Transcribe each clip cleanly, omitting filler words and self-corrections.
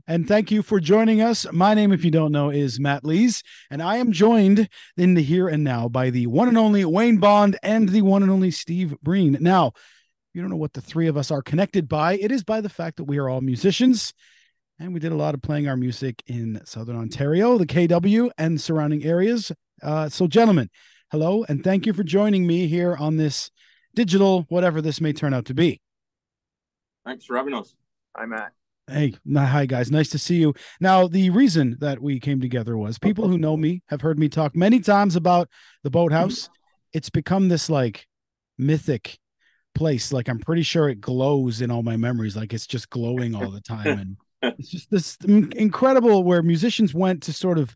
And thank you for joining us. My name, if you don't know, is Matt Lees, and I am joined in the here and now by the one and only Wayne Bond and the one and only Steve Breen. Now, you don't know what the three of us are connected by. It is by the fact that we are all musicians, and we did a lot of playing our music in Southern Ontario, the KW, and surrounding areas. So, gentlemen, hello, and thank you for joining me here on this digital, whatever this may turn out to be. Thanks for having us. Hi, Matt. Hey, hi guys. Nice to see you. Now, the reason that we came together was people who know me have heard me talk many times about the Boathouse. It's become this like mythic place. Like I'm pretty sure it glows in all my memories. Like it's just glowing all the time. And it's just this incredible where musicians went to sort of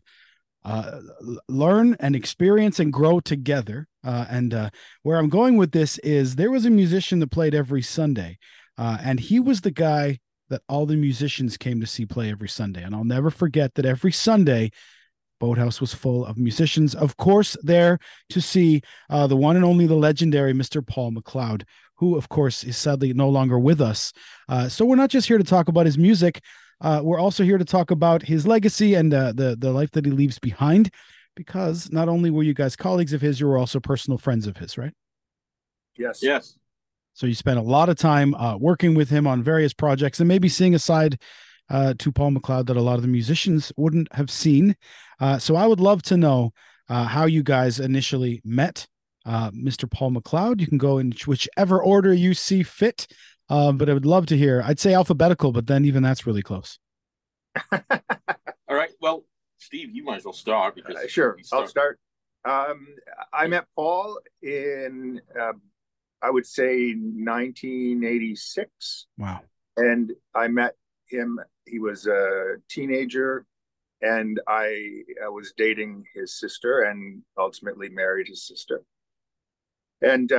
learn and experience and grow together. And where I'm going with this is there was a musician that played every Sunday, and he was the guy that all the musicians came to see play every Sunday. And I'll never forget that every Sunday, Boathouse was full of musicians, of course, there to see the one and only, the legendary Mr. Paul MacLeod, who, of course, is sadly no longer with us. So we're not just here to talk about his music. We're also here to talk about his legacy and the life that he leaves behind, because not only were you guys colleagues of his, you were also personal friends of his, right? Yes. Yes. So you spent a lot of time working with him on various projects and maybe seeing a side to Paul MacLeod that a lot of the musicians wouldn't have seen. So I would love to know how you guys initially met Mr. Paul MacLeod. You can go in whichever order you see fit, but I would love to hear. I'd say alphabetical, but then even that's really close. All right. Well, Steve, you might as well start because sure. I'll start. I met Paul in I would say 1986. Wow. And I met him. He was a teenager, and I was dating his sister and ultimately married his sister. And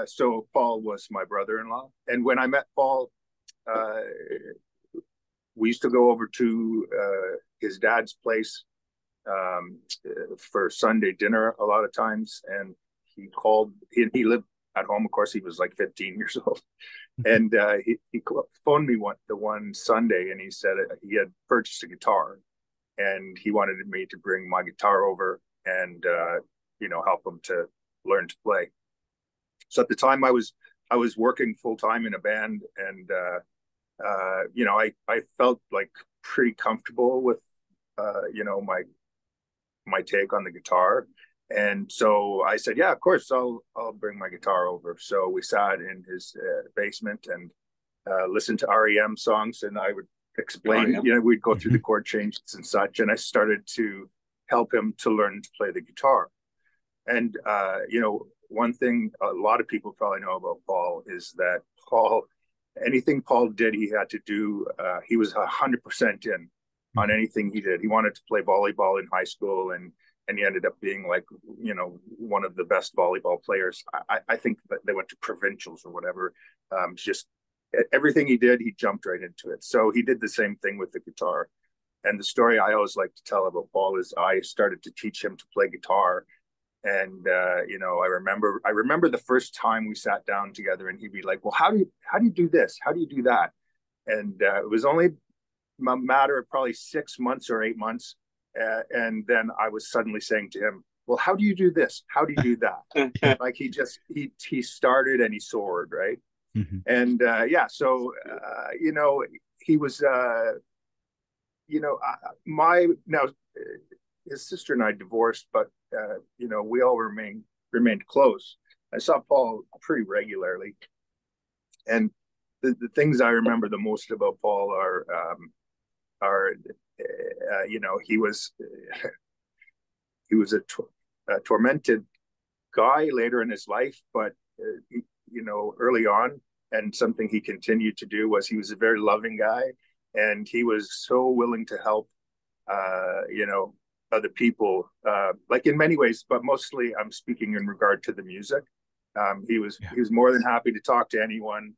so Paul was my brother-in-law. And when I met Paul, we used to go over to his dad's place for Sunday dinner a lot of times. And he called, he lived at home. Of course, he was like 15 years old. And he phoned me the one Sunday, and he said he had purchased a guitar, and he wanted me to bring my guitar over and help him to learn to play. So at the time, I was working full time in a band, and I felt like pretty comfortable with my take on the guitar. And so I said, yeah, of course, I'll bring my guitar over. So we sat in his basement and listened to REM songs, and I would explain, we'd go through the chord changes and such. And I started to help him to learn to play the guitar. And, one thing a lot of people probably know about Paul is that anything Paul did, he had to do, he was 100% in on anything he did. He wanted to play volleyball in high school, and he ended up being like, one of the best volleyball players. I think that they went to provincials or whatever. Just everything he did, he jumped right into it. So he did the same thing with the guitar. And the story I always like to tell about Paul is I started to teach him to play guitar. And I remember the first time we sat down together, and he'd be like, well, how do you do this? How do you do that? And it was only a matter of probably 6 months or 8 months. And then I was suddenly saying to him, well, how do you do this? How do you do that? Like he started and he soared, right? Mm-hmm. And so he was now his sister and I divorced, but we all remained close. I saw Paul pretty regularly, and the things I remember the most about Paul are he was a tormented guy later in his life, but early on, and something he continued to do was he was a very loving guy, and he was so willing to help other people, like in many ways, but mostly I'm speaking in regard to the music. He was more than happy to talk to anyone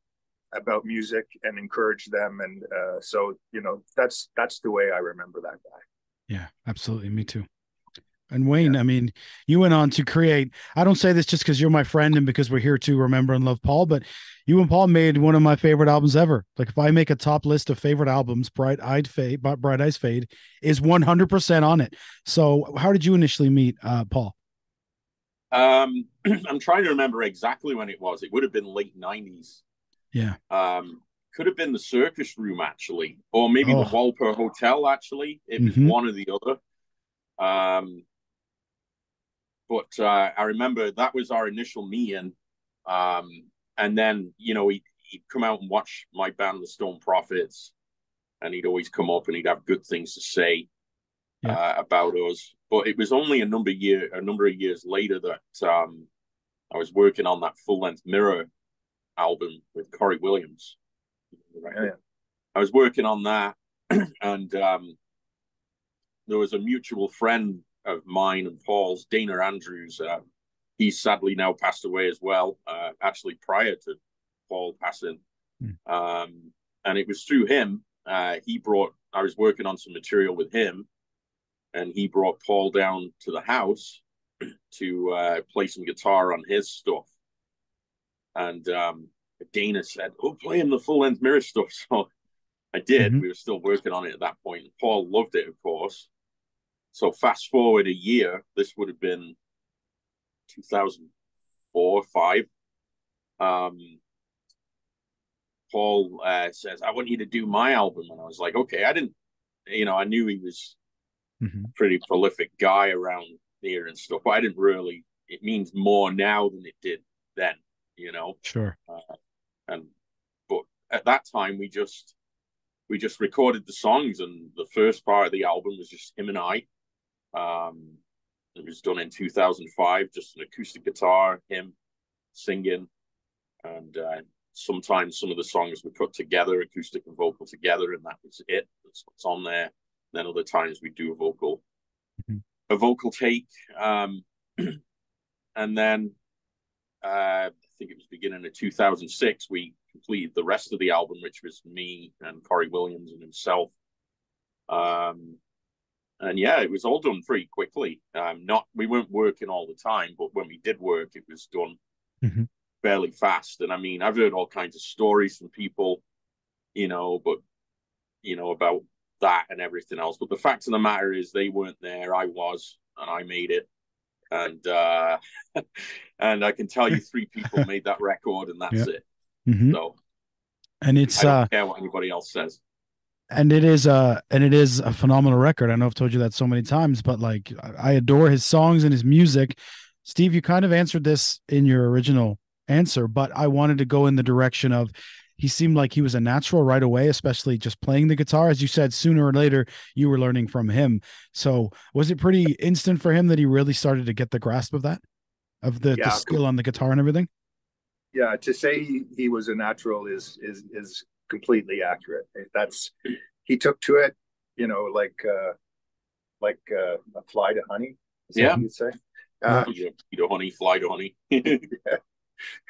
about music and encourage them. And so, that's the way I remember that guy. Yeah, absolutely. Me too. And Wayne, Yeah. I mean, you went on to create, I don't say this just because you're my friend and because we're here to remember and love Paul, but you and Paul made one of my favorite albums ever. Like if I make a top list of favorite albums, Bright Eyes Fade is 100% on it. So how did you initially meet Paul? I'm trying to remember exactly when it was. It would have been late 90s. Yeah. Could have been the Circus Room, actually, or maybe the Oh, Walpole Hotel, actually. It was hmm one or the other. But I remember that was our initial meeting. And then, he'd come out and watch my band, the Stone Prophets, and he'd always come up and he'd have good things to say yeah. about us. But it was only a number of years later that I was working on that full-length Mirror album with Corey Williams. Right? Yeah. I was working on that, and there was a mutual friend of mine and Paul's, Dana Andrews. He's sadly now passed away as well, actually prior to Paul passing. And it was through him. I was working on some material with him, and he brought Paul down to the house to play some guitar on his stuff. And Dana said, "Oh, play him the full-length Mirror stuff." So I did. Mm-hmm. We were still working on it at that point. Paul loved it, of course. So fast forward a year, this would have been 2004, 5. Paul says, "I want you to do my album." And I was like, okay. I knew he was a pretty prolific guy around here and stuff, but I didn't really, it means more now than it did then, Sure. But at that time, we just recorded the songs, and the first part of the album was just him and I. It was done in 2005, just an acoustic guitar, him singing, and sometimes some of the songs were put together, acoustic and vocal together, and that was it. That's what's on there. And then other times we do a vocal take, and then I think it was beginning of 2006, we completed the rest of the album, which was me and Corey Williams and himself. And yeah, it was all done pretty quickly. We weren't working all the time, but when we did work, it was done fairly fast. And I mean, I've heard all kinds of stories from people, about that and everything else. But the fact of the matter is, they weren't there. I was, and I made it. And and I can tell you, 3 people made that record, and that's it. So, and it's I don't care what anybody else says. And it is a phenomenal record. I know I've told you that so many times, but like I adore his songs and his music. Steve, you kind of answered this in your original answer, but I wanted to go in the direction of he seemed like he was a natural right away, especially just playing the guitar. As you said, sooner or later you were learning from him. So was it pretty instant for him that he really started to get the grasp of that, of the skill on the guitar and everything? Yeah, to say he was a natural is completely accurate. He took to it, like a fly to honey. Is that what you'd say? Honey, fly to honey.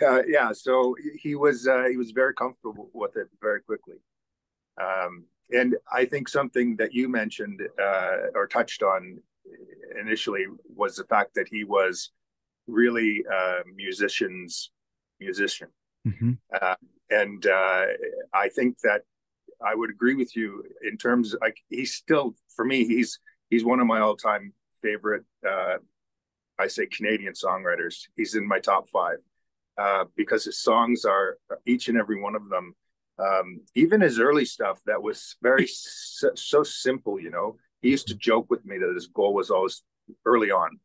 Yeah, so he was very comfortable with it very quickly. And I think something that you mentioned or touched on initially was the fact that he was really a musician. And I think that I would agree with you in terms of, like, he's still, for me, he's one of my all-time favorite, I say, Canadian songwriters. He's in my top 5 because his songs are, each and every one of them, even his early stuff that was so simple, he used to joke with me that his goal was always early on,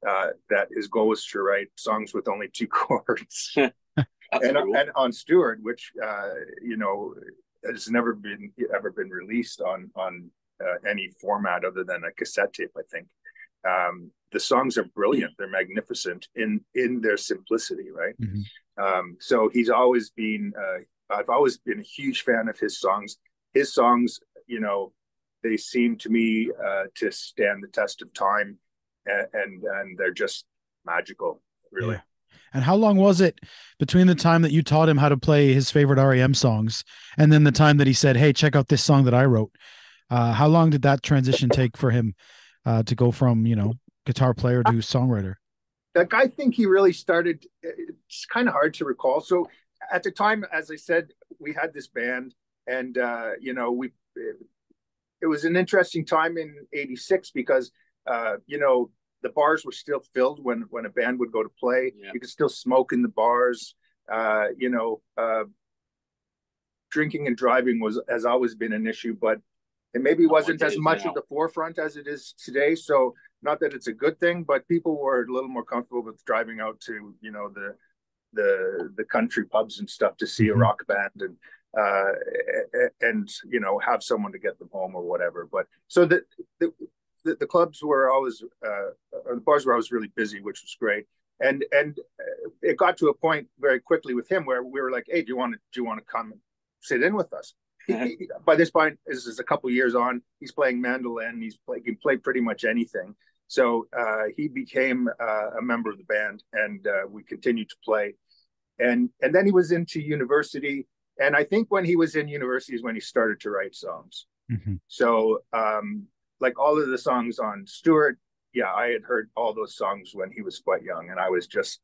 that his goal was to write songs with only 2 chords. And on Stewart, which has never been released on any format other than a cassette tape, I think. The songs are brilliant; they're magnificent in their simplicity, right? So he's always been. I've always been a huge fan of his songs. His songs, they seem to me to stand the test of time, and they're just magical, really. Yeah. And how long was it between the time that you taught him how to play his favorite REM songs and then the time that he said, "Hey, check out this song that I wrote"? How long did that transition take for him to go from, guitar player to songwriter? Like, I think he really started. It's kind of hard to recall. So at the time, as I said, we had this band, and it was an interesting time in '86 because the bars were still filled when a band would go to play. Yeah. You could still smoke in the bars. Drinking and driving has always been an issue, but it maybe wasn't as much at the forefront as it is today. So not that it's a good thing, but people were a little more comfortable with driving out to the country pubs and stuff to see a rock band and have someone to get them home or whatever. But so the clubs were always or the bars were always really busy, which was great. And it got to a point very quickly with him where we were like, hey, do you want to come and sit in with us? By this point, this is a couple years on. He's playing mandolin. He can play pretty much anything. So he became a member of the band, and we continued to play. And then he was into university, and I think when he was in university is when he started to write songs. Mm-hmm. So like all of the songs on Stewart, yeah, I had heard all those songs when he was quite young, and I was just,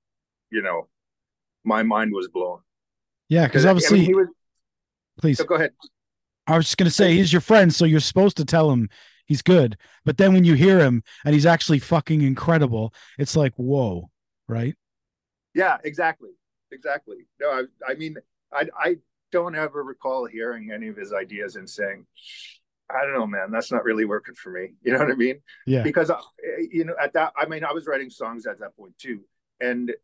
my mind was blown. Yeah, because obviously, he was. Please, so go ahead. I was just going to say, he's your friend, so you're supposed to tell him he's good. But then when you hear him and he's actually fucking incredible, it's like, whoa, right? Yeah, exactly. No, I mean, I don't ever recall hearing any of his ideas and saying, I don't know, man, that's not really working for me. You know what I mean? Yeah. Because, at that, I mean, I was writing songs at that point too. And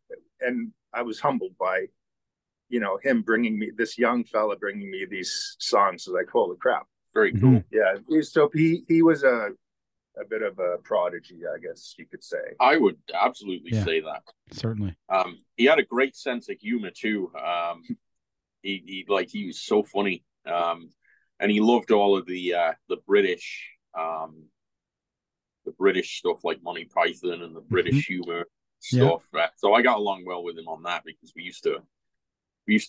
I was humbled by, him this young fella bringing me these songs. So like, holy crap. Very cool. Yeah. So he was a bit of a prodigy, I guess you could say. I would absolutely say that. Certainly. He had a great sense of humor too. He was so funny. And he loved all of the British stuff like Monty Python and the British humor stuff. Yeah. So I got along well with him on that because we used to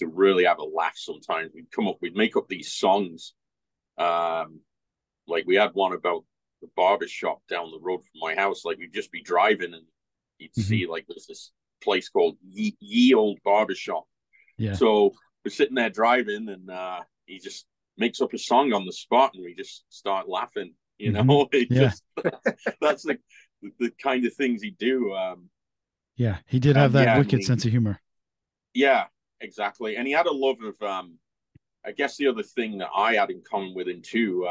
really have a laugh sometimes. We'd make up these songs. Like we had one about the barber shop down the road from my house. Like we'd just be driving and you'd see like there's this place called Ye Old Barber Shop. Yeah. So we're sitting there driving and he just makes up a song on the spot and we just start laughing. That's the kind of things he do. Yeah, he did have that wicked sense of humor. Yeah, exactly. And he had a love of I guess the other thing that I had in common with him too,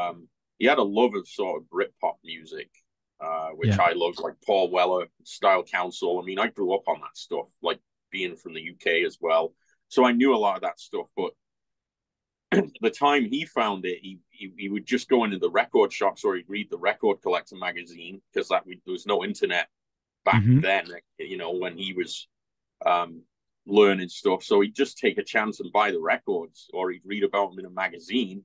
he had a love of sort of Britpop music, which I loved, like Paul Weller, Style Council. I mean, I grew up on that stuff, like being from the UK as well. So I knew a lot of that stuff, but the time he found it, he would just go into the record shops or he'd read the Record Collector magazine because there was no internet back then, when he was learning stuff. So he'd just take a chance and buy the records, or he'd read about them in a magazine,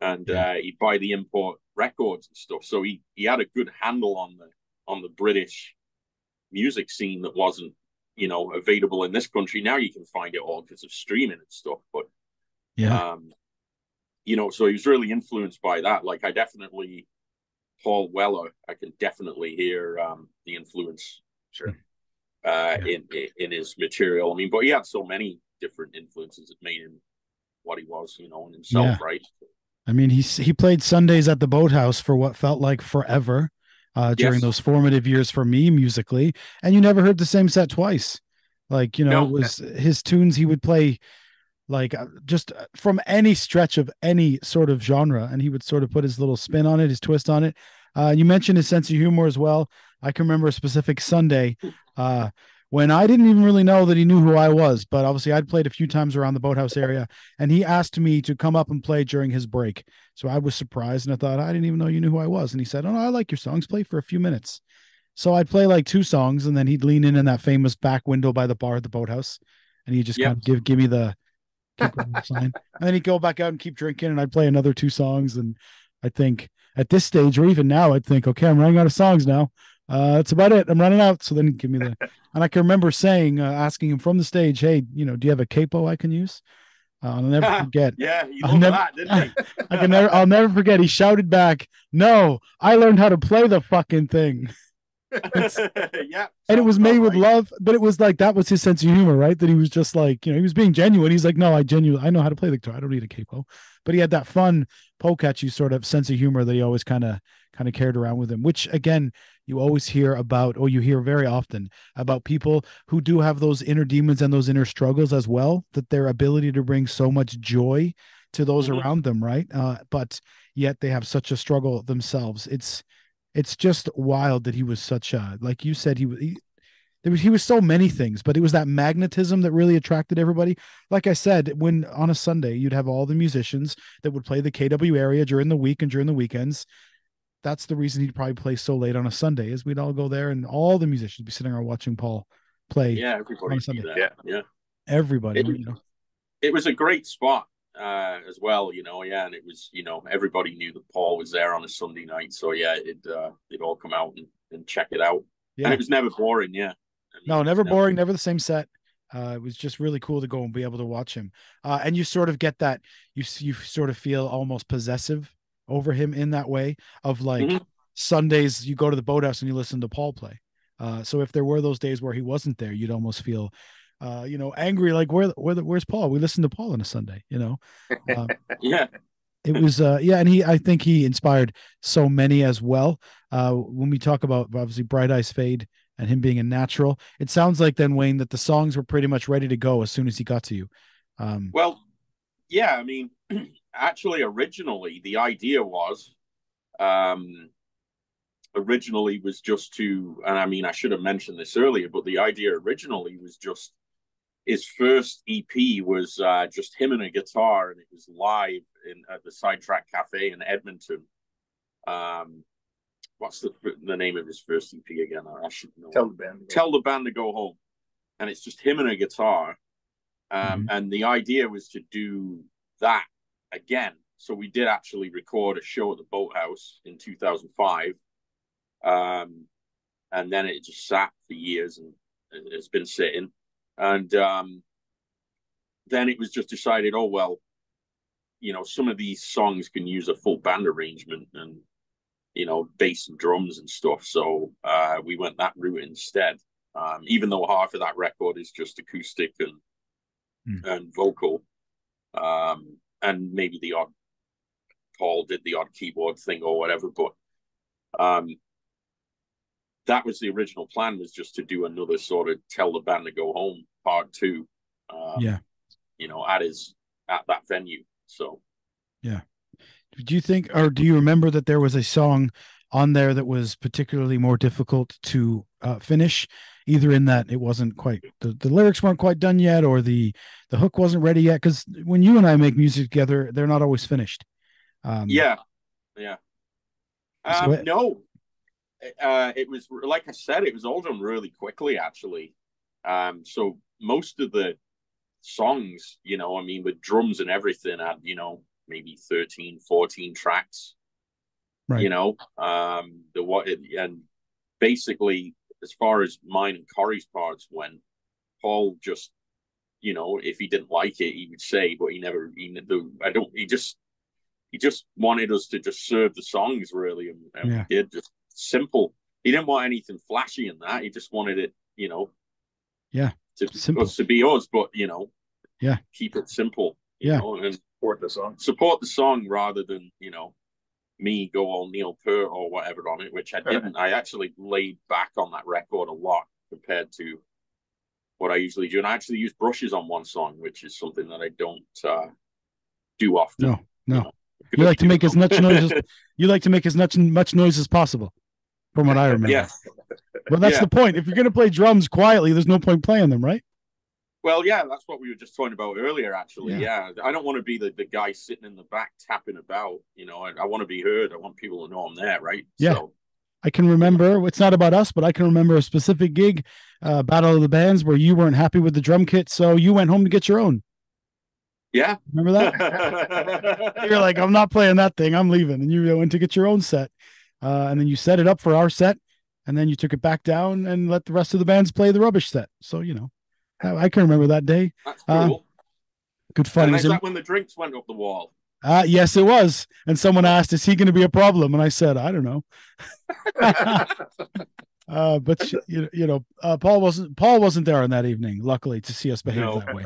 and he'd buy the import records and stuff. So he had a good handle on the British music scene that wasn't available in this country. Now you can find it all because of streaming and stuff, but so he was really influenced by that. Like Paul Weller, I can definitely hear the influence. Sure. In his material. I mean, but he had so many different influences that made him what he was, in himself, right? I mean, he played Sundays at the Boathouse for what felt like forever during those formative years for me musically, and you never heard the same set twice. Like, it was his tunes he would play like just from any stretch of any sort of genre, and he would sort of put his little spin on it, his twist on it. You mentioned his sense of humor as well. I can remember a specific Sunday when I didn't even really know that he knew who I was, but obviously I'd played a few times around the Boathouse area, and he asked me to come up and play during his break. So I was surprised, and I thought, I didn't even know you knew who I was. And he said, oh, no, I like your songs. Play for a few minutes. So I'd play like 2 songs, and then he'd lean in that famous back window by the bar at the Boathouse, and he'd just kind of give me the sign. And then he'd go back out and keep drinking, and I'd play another 2 songs. And I think at this stage, or even now, I'd think, okay, I'm running out of songs now. That's about it. I'm running out. So then give me and I can remember asking him from the stage, hey, do you have a capo I can use? I'll never forget. Yeah, he loved that, didn't he? I'll never forget. He shouted back, no, I learned how to play the fucking thing. Yeah, and it was made with right. love, but it was like that was his sense of humor, right? That he was just like, he was being genuine. He's like, no, I know how to play the guitar. I don't need a capo. But he had that fun poke at you sort of sense of humor that he always kind of carried around with him, which again, you always hear about, or you hear very often about people who do have those inner demons and those inner struggles as well, that their ability to bring so much joy to those around them, right? But yet they have such a struggle themselves. It's just wild that he was such a, like you said, he was so many things, but it was that magnetism that really attracted everybody. Like I said, when on a Sunday you'd have all the musicians that would play the KW area during the week and during the weekends. That's the reason he'd probably play so late on a Sunday, is we'd all go there and all the musicians would be sitting around watching Paul play. Yeah, on everybody a Sunday. Yeah. Everybody, It was a great spot as well, yeah, and it was, everybody knew that Paul was there on a Sunday night, so yeah, it'd all come out and check it out. Yeah. And it was never boring, yeah. No, never boring, never the same set. It was just really cool to go and be able to watch him. And you sort of get that, you sort of feel almost possessive over him in that way of like Sundays, you go to the Boathouse and you listen to Paul play. So if there were those days where he wasn't there, you'd almost feel, angry, like where's Paul? We listened to Paul on a Sunday, Yeah. It was, and I think he inspired so many as well. When we talk about obviously Bright Eyes Fade and him being a natural, it sounds like then, Wayne, that the songs were pretty much ready to go as soon as he got to you. Well, yeah, I mean, actually, originally the idea was, just to, and I mean, I should have mentioned this earlier, but the idea originally was just his first EP was just him and a guitar, and it was live at the Sidetrack Cafe in Edmonton. What's the name of his first EP again? I should know. Tell the band to go home, and it's just him and a guitar. And the idea was to do that again. So we did actually record a show at the Boathouse in 2005. And then it just sat for years, and it's been sitting. And then it was just decided, oh, well, some of these songs can use a full band arrangement and, bass and drums and stuff. So we went that route instead, even though half of that record is just acoustic and vocal. And maybe the odd Paul did the odd keyboard thing or whatever. But that was the original plan, was just to do another sort of Tell the Band to Go Home part 2. At that venue. So yeah. Do you think, or do you remember that there was a song on there that was particularly more difficult to finish, either in that it wasn't quite, the lyrics weren't quite done yet, or the hook wasn't ready yet? Because when you and I make music together, they're not always finished. No, it was, like I said, it was all done really quickly, actually. So most of the songs, with drums and everything, had, maybe 13, 14 tracks, right. And basically, as far as mine and Corey's parts went, Paul just, if he didn't like it, he would say, but he just wanted us to just serve the songs, really. And we did, just simple. He didn't want anything flashy in that. He just wanted it, to be us, but, keep it simple, and support the song rather than, me go all Neil Peart or whatever on it, which I didn't. I actually laid back on that record a lot compared to what I usually do. And I actually use brushes on one song, which is something that I don't do often. No. You like to make as much noise much noise as possible, from what I remember. Yeah. Well, that's the point. If you're going to play drums quietly, there's no point playing them, right? Well, yeah, that's what we were just talking about earlier, actually. Yeah. I don't want to be the guy sitting in the back tapping about. I want to be heard. I want people to know I'm there, right? Yeah. So, I can remember, it's not about us, but I can remember a specific gig, Battle of the Bands, where you weren't happy with the drum kit, so you went home to get your own. Yeah. Remember that? You're like, I'm not playing that thing. I'm leaving. And you went to get your own set. And then you set it up for our set, and then you took it back down and let the rest of the bands play the rubbish set. So, I can remember that day. That's cool. Good fun. And is that when the drinks went up the wall? Yes, it was. And someone asked, is he going to be a problem? And I said, I don't know. But Paul wasn't there on that evening, luckily, to see us behave No, that way.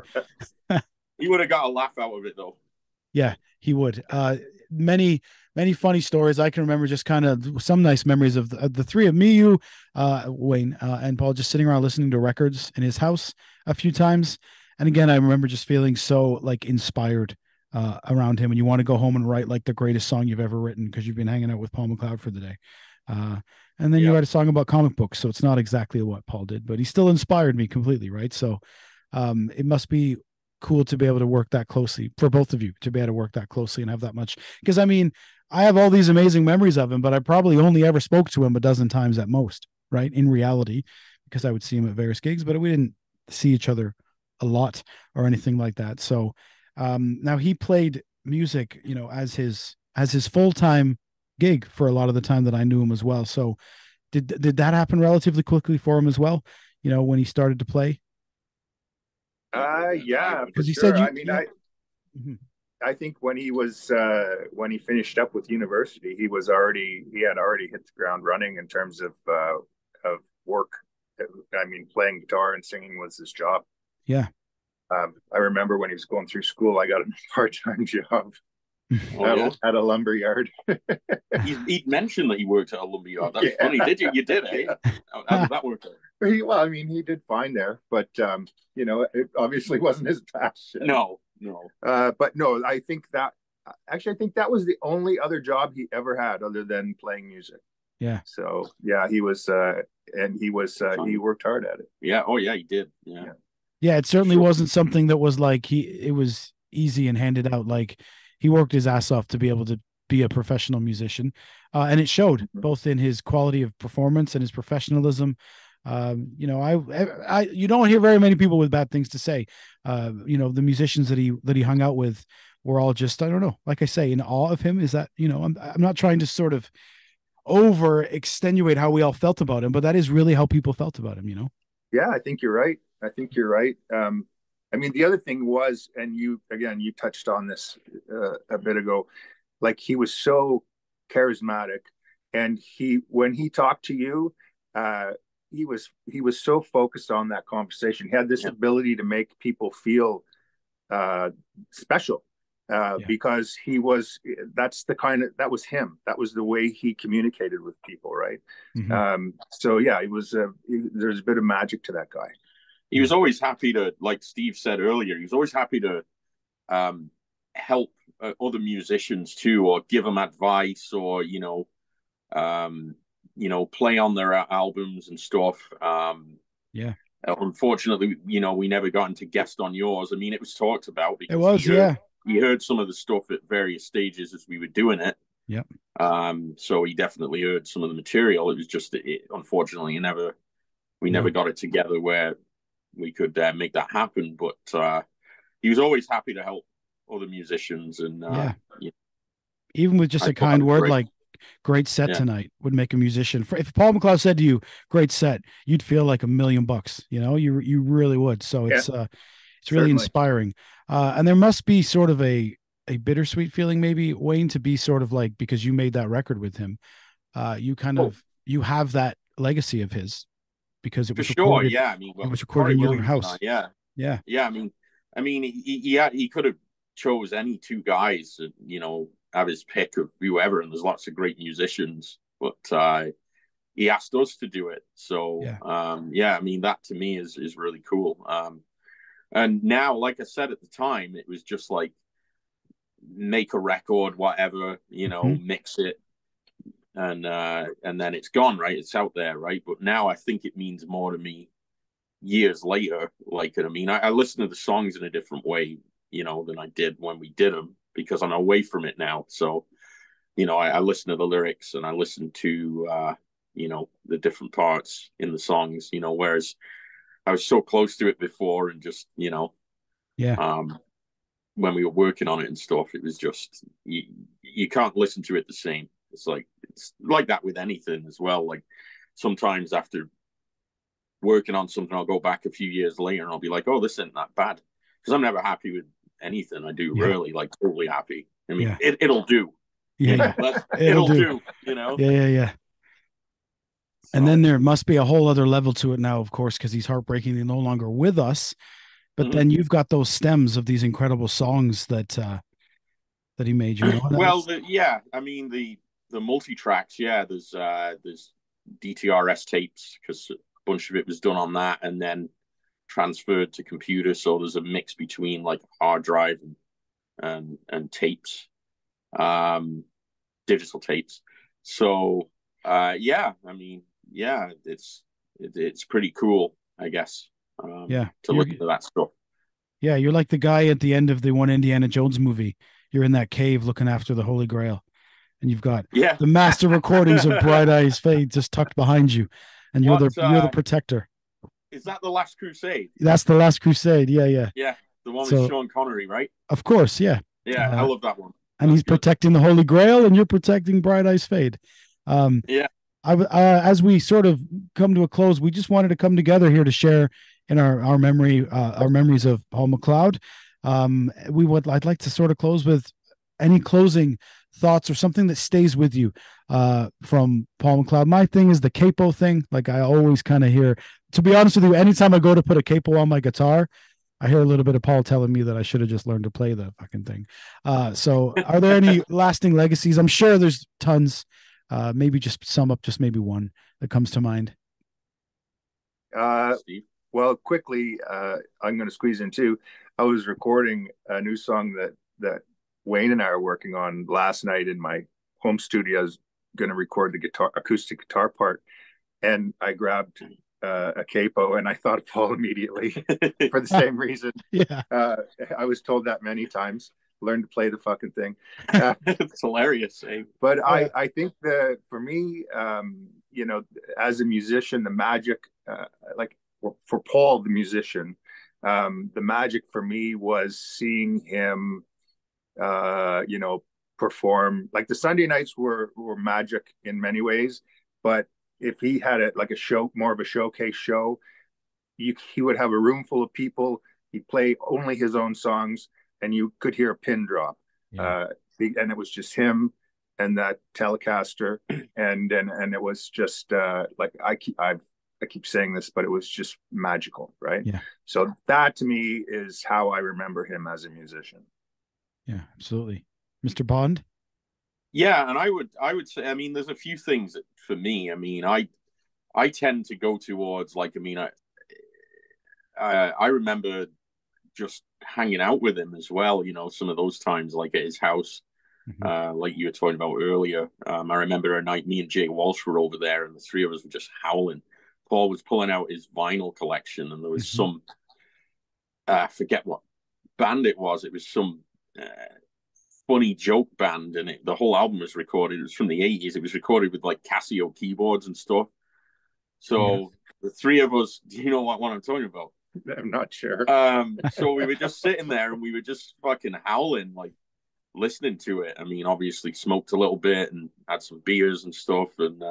he would have got a laugh out of it though. Yeah, he would. Many, many funny stories. I can remember just kind of some nice memories of the three of me, you, Wayne, and Paul just sitting around listening to records in his house a few times. And again, I remember just feeling so like inspired around him. And you want to go home and write like the greatest song you've ever written because you've been hanging out with Paul MacLeod for the day. And then you write a song about comic books. So it's not exactly what Paul did, but he still inspired me completely. Right. So it must be cool to be able to work that closely for both of you, to be able to work that closely and have that much. Because I mean, I have all these amazing memories of him, but I probably only ever spoke to him a dozen times at most, right? In reality, because I would see him at various gigs, but we didn't see each other a lot or anything like that. So now he played music, as his full-time gig for a lot of the time that I knew him as well. So did that happen relatively quickly for him as well? When he started to play? Yeah, for Because he sure. said I mean, I think when when he finished up with university, he had already hit the ground running in terms of work. I mean, playing guitar and singing was his job. Yeah. I remember when he was going through school, I got a part-time job at a lumber yard. He'd mentioned that he worked at a lumber yard. That's funny. Did you? You did, eh? How did that work out? Well, I mean, he did fine there, but it obviously wasn't his passion. No. But no, I think that was the only other job he ever had other than playing music. Yeah. So yeah, he was, he worked hard at it. Yeah. Oh yeah, he did. Yeah. Yeah, it certainly wasn't something that was like it was easy and handed out. Like he worked his ass off to be able to be a professional musician, and it showed both in his quality of performance and his professionalism. You don't hear very many people with bad things to say. The musicians that he hung out with were all just, I don't know, like I say, in awe of him. Is that, I'm not trying to sort of over extenuate how we all felt about him, but that is really how people felt about him. Yeah, I think you're right. I mean, the other thing was, and you touched on this a bit ago, like he was so charismatic, and when he talked to you, he was so focused on that conversation. He had this ability to make people feel special because that was him. That was the way he communicated with people, right? Mm-hmm. So yeah, there's a bit of magic to that guy. He was always happy to, like Steve said earlier, he was always happy to help other musicians too, or give them advice, or play on their albums and stuff. Unfortunately, we never got into guest on yours. I mean, it was talked about because he heard some of the stuff at various stages as we were doing it. Yeah. So he definitely heard some of the material. It was just, unfortunately, we never got it together where we could make that happen. But he was always happy to help other musicians, and even with just a kind word like "great set tonight" would make a musician. If Paul MacLeod said to you "great set," you'd feel like $1 million. You really would. So it's really inspiring. And there must be sort of a bittersweet feeling, maybe, Wayne, to be sort of like, because you made that record with him, you have that legacy of his, because it was recorded. Yeah, I mean, it was recorded in your house. Yeah. I mean, he could have chose any two guys, have his pick of whoever, and there's lots of great musicians, but he asked us to do it. So I mean, that to me is really cool. And now, like I said at the time, it was just like, make a record, whatever, mix it, and then it's gone, right? It's out there, right? But now I think it means more to me years later. Like, I mean, I listen to the songs in a different way, than I did when we did them, because I'm away from it now. So, I listen to the lyrics, and I listen to, the different parts in the songs, whereas I was so close to it before, and just, when we were working on it and stuff, it was just, you can't listen to it the same. It's like that with anything as well. Like, sometimes after working on something, I'll go back a few years later and I'll be like, oh, this isn't that bad. Because I'm never happy with anything I do, really, like totally happy. I mean, it'll do. Yeah. It'll do, Yeah. And then there must be a whole other level to it now, of course, because he's heartbreakingly no longer with us. But then you've got those stems of these incredible songs that he made. You know, well, I mean the multi tracks. Yeah, there's DTRS tapes because a bunch of it was done on that, and then transferred to computer. So there's a mix between like hard drive and tapes, digital tapes. So yeah, I mean, yeah, it's pretty cool, I guess. To listen to that stuff. Yeah, you're like the guy at the end of the one Indiana Jones movie. You're in that cave looking after the Holy Grail, and you've got the master recordings of Bright Eyes Fade just tucked behind you, and you're the protector. Is that The Last Crusade? That's The Last Crusade. Yeah. Yeah, the one with Sean Connery, right? Of course, yeah. Yeah, I love that one. And he's protecting the Holy Grail, and you're protecting Bright Eyes Fade. As we sort of come to a close, we just wanted to come together here to share in our memories of Paul MacLeod. I'd like to sort of close with any closing thoughts or something that stays with you from Paul MacLeod. My thing is the capo thing. Like I always kind of hear, to be honest with you, anytime I go to put a capo on my guitar, I hear a little bit of Paul telling me that I should have just learned to play the fucking thing. So are there any lasting legacies? I'm sure there's tons. Maybe just sum up just maybe one that comes to mind. Well, quickly, I'm going to squeeze in two. I was recording a new song that Wayne and I are working on last night in my home studio. I was going to record the acoustic guitar part, and I grabbed a capo, and I thought of Paul immediately for the same reason. Yeah, I was told that many times. Learn to play the fucking thing. It's hilarious. Eh? But I think that for me, as a musician, the magic, for Paul, the musician, the magic for me was seeing him, perform. Like the Sunday nights were magic in many ways, but if he had more of a showcase show, he would have a room full of people. He'd play only his own songs, and you could hear a pin drop. And it was just him and that Telecaster, and it was just I keep saying this, but it was just magical, right? Yeah. So that to me is how I remember him as a musician. Yeah, absolutely. Mr. Bond? Yeah, and I would say, I mean, there's a few things that, for me, I mean, I tend to go towards, like, I mean, I remember just hanging out with him as well, some of those times, like at his house, like you were talking about earlier. I remember a night me and Jay Walsh were over there, and the three of us were just howling. Paul was pulling out his vinyl collection, and there was some, I forget what band it was. It was some funny joke band, and the whole album was recorded. It was from the 80s. It was recorded with like Casio keyboards and stuff. So the three of us, do you know what I'm talking about? I'm not sure. So we were just sitting there, and we were just fucking howling, like listening to it. I mean, obviously smoked a little bit and had some beers and stuff, and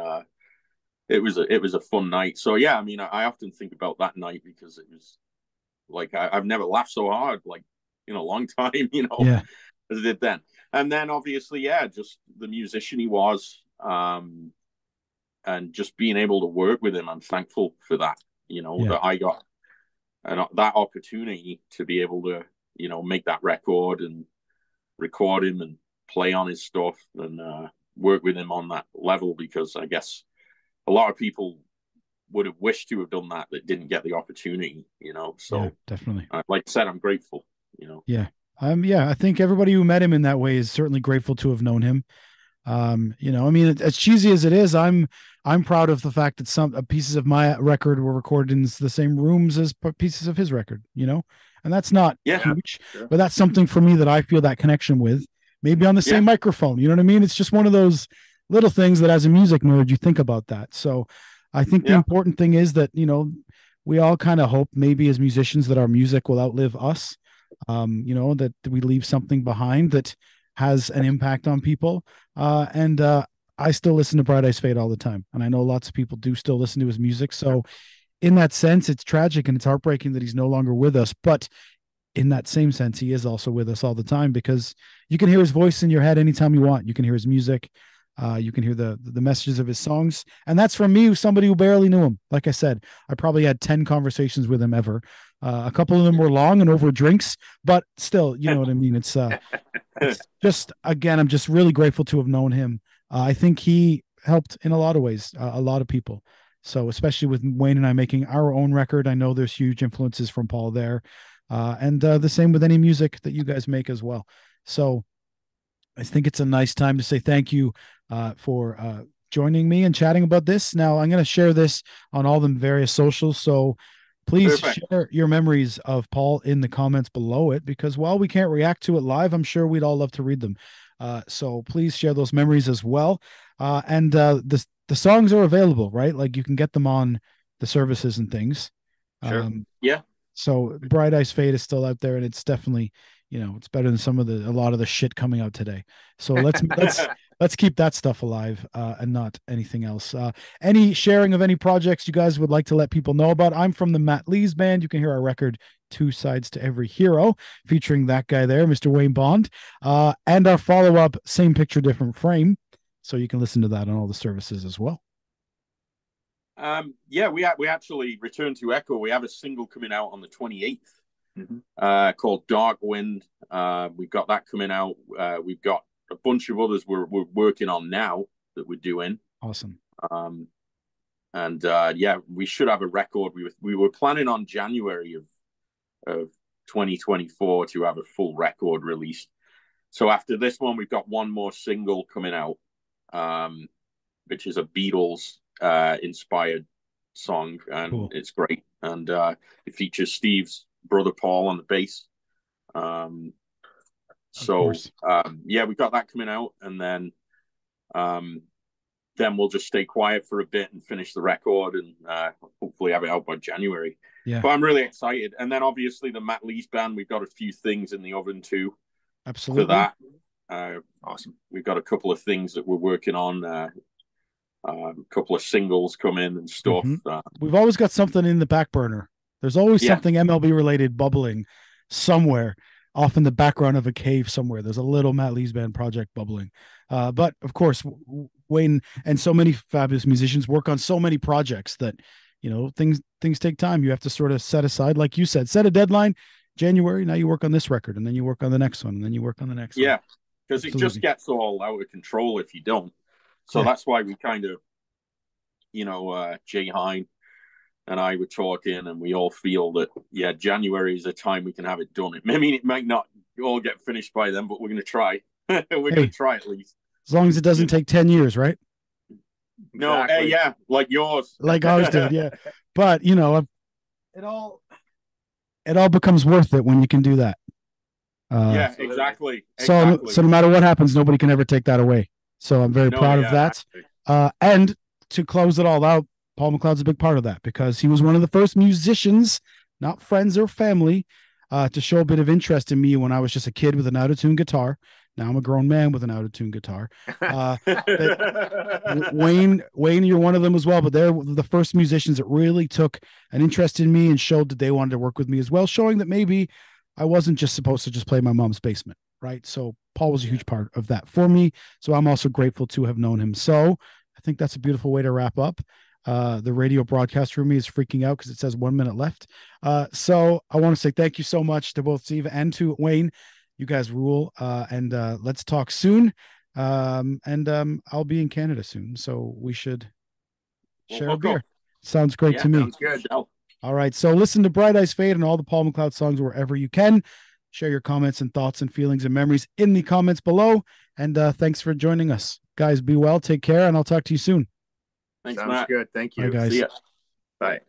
it was a fun night. So yeah, I mean, I often think about that night because it was like I've never laughed so hard like in a long time, as I did then. And then obviously, just the musician he was, and just being able to work with him. I'm thankful for that, that I got that opportunity to be able to, make that record and record him and play on his stuff and work with him on that level, because I guess a lot of people would have wished to have done that didn't get the opportunity, so yeah, definitely. Like I said, I'm grateful, Yeah. I think everybody who met him in that way is certainly grateful to have known him. I mean, as cheesy as it is, I'm proud of the fact that some pieces of my record were recorded in the same rooms as pieces of his record, and that's not huge, but that's something for me that I feel that connection with, maybe on the same microphone, you know what I mean? It's just one of those little things that as a music nerd, you think about that. So I think the important thing is that, we all kind of hope maybe as musicians that our music will outlive us, that we leave something behind that has an impact on people. And I still listen to Bright Eyes Fade all the time. And I know lots of people do still listen to his music. So in that sense, it's tragic and it's heartbreaking that he's no longer with us. But in that same sense, he is also with us all the time, because you can hear his voice in your head anytime you want. You can hear his music. You can hear the messages of his songs, and that's from me, somebody who barely knew him. Like I said, I probably had 10 conversations with him ever. A couple of them were long and over drinks, but still, you know what I mean. It's just, again, I'm just really grateful to have known him. I think he helped in a lot of ways, a lot of people. So especially with Wayne and I making our own record, I know there's huge influences from Paul there, and the same with any music that you guys make as well. So I think it's a nice time to say thank you for joining me and chatting about this. Now I'm going to share this on all the various socials. So please share your memories of Paul in the comments below it, because while we can't react to it live, I'm sure we'd all love to read them. So please share those memories as well. And the songs are available, right? Like you can get them on the services and things. Sure. Yeah. So Bright Eyes Fade is still out there, and it's definitely, you know, it's better than a lot of the shit coming out today. So let's keep that stuff alive, and not anything else. Any sharing of any projects you guys would like to let people know about? I'm from the Matt Lees band. You can hear our record Two Sides to Every Hero, featuring that guy there, Mr. Wayne Bond, and our follow-up Same Picture Different Frame. So you can listen to that on all the services as well. Yeah, we actually returned to Echo. We have a single coming out on the 28th, called Dark Wind. We've got that coming out. We've got a bunch of others we're working on now that we're doing. Awesome. And yeah, we should have a record. We were planning on January of 2024 to have a full record released. So after this one, we've got one more single coming out, which is a Beatles inspired song, and cool. It's great, and it features Steve's brother Paul on the bass. So yeah, we got that coming out, and then we'll just stay quiet for a bit and finish the record, and hopefully have it out by January. Yeah, but I'm really excited. And then obviously the Matt Lees band, we've got a few things in the oven too. Absolutely. For that, awesome. We've got a couple of things that we're working on. A couple of singles come in and stuff. We've always got something in the back burner. There's always something MLB related bubbling somewhere off in the background of a cave somewhere. There's a little Matt Lees band project bubbling. But of course, Wayne and so many fabulous musicians work on so many projects that, you know, things take time. You have to sort of set aside, like you said, set a deadline. January, now you work on this record, and then you work on the next one, and then you work on the next one. Yeah, because it just gets all out of control if you don't. So that's why we kind of, you know, Jay Hine and I were talking, and we all feel that, yeah, January is a time we can have it done. I mean, it might not all get finished by then, but we're going to try. We're going to try at least. As long as it doesn't take 10 years, right? No, exactly. Yeah, like yours. Like ours did, yeah. But, you know, it all becomes worth it when you can do that. Yeah, exactly. So no matter what happens, nobody can ever take that away. So I'm very proud of that. And to close it all out, Paul MacLeod's a big part of that, because he was one of the first musicians, not friends or family, to show a bit of interest in me when I was just a kid with an out-of-tune guitar. Now I'm a grown man with an out-of-tune guitar. Wayne, you're one of them as well, but they're the first musicians that really took an interest in me and showed that they wanted to work with me as well, showing that maybe I wasn't just supposed to just play my mom's basement, right? So Paul was a huge part of that for me. So I'm also grateful to have known him. So I think that's a beautiful way to wrap up. The radio broadcast for me is freaking out because it says 1 minute left. So I want to say thank you so much to both Steve and to Wayne. You guys rule. And let's talk soon. I'll be in Canada soon, so we should share a beer. Sounds great to me. Sounds good. All right. So listen to Bright Eyes Fade and all the Paul MacLeod songs wherever you can. Share your comments and thoughts and feelings and memories in the comments below. And thanks for joining us. Guys, be well, take care, and I'll talk to you soon. Thanks, Sounds Matt. good. Thank you. Bye, guys. See ya. Bye.